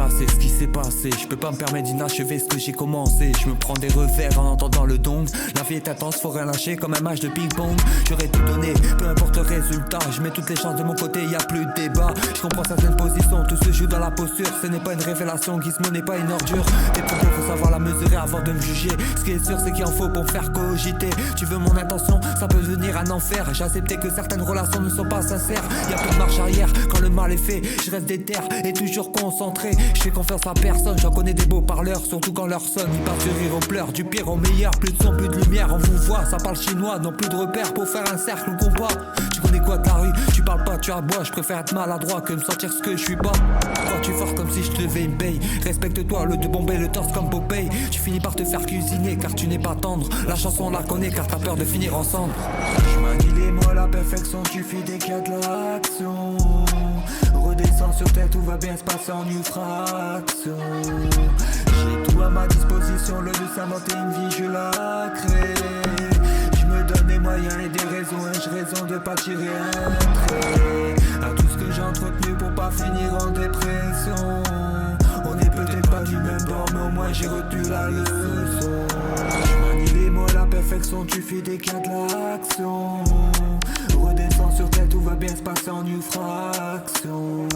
passé, ce qui s'est passé. Je peux pas me permettre d'inachever ce que j'ai commencé. Je me prends des revers en entendant le dong. La vie est intense, faut rien lâcher comme un match de ping-pong. J'aurais tout donné, peu importe le résultat. Je mets toutes les chances de mon côté, y a plus de débat. Je comprends certaines positions, tout se joue dans la posture. Ce n'est pas une révélation, Gizmo n'est pas une ordure. Tes propos, faut savoir la mesurer avant de me juger. Ce qui est sûr, c'est qu'il en faut pour me faire cogiter. Tu veux mon intention, ça peut devenir un enfer. J'ai accepté que certaines relations ne sont pas sincères. Y'a plus de marche arrière quand le mal est fait. Je reste déter et toujours concentré. Je fais confiance à personne, j'en connais des beaux parleurs. Surtout quand leur sonne, ils passent du rire aux pleurs. Du pire au meilleur, plus de son, plus de lumière. On vous voit, ça parle chinois, non plus de repères pour faire un cercle ou compas. Tu connais quoi de la rue, tu parles pas, tu aboies. Je préfère être maladroit que me sentir ce que je suis pas. Quand tu forces comme si je te devais une paye. Respecte-toi, le de bomber le torse comme Popeye. Tu finis par te faire cuisiner car tu n'es pas tendre. La chanson on la connaît car t'as peur de finir ensemble. Je manie les mots, la perfection, tu fais des cas de l'action. Redescends sur terre, tout va bien se passer en une fraction. J'ai tout à ma disposition, le de s'inventer une vie, je la crée. Je me donne des moyens et des raisons, ai-je raison de pas tirer un trait à tout ce que j'ai entretenu pour pas finir en dépression. On est peut-être pas du même bord, mais au moins j'ai retenu la leçon. Je manie les mots, la perfection, tu fais des cas de l'action. Redescends sur terre, tout va bien se passer en une fraction.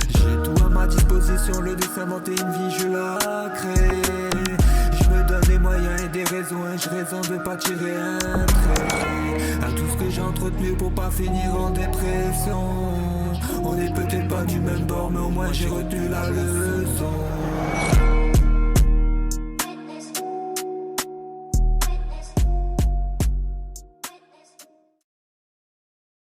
J'ai tout à ma disposition, le de s'inventer une vie, je la crée. Je me donne des moyens et des raisons, ai-je raison de pas tirer un trait à tout ce que j'ai entretenu pour pas finir en dépression. On est peut-être pas du même bord, mais au moins j'ai retenu la leçon.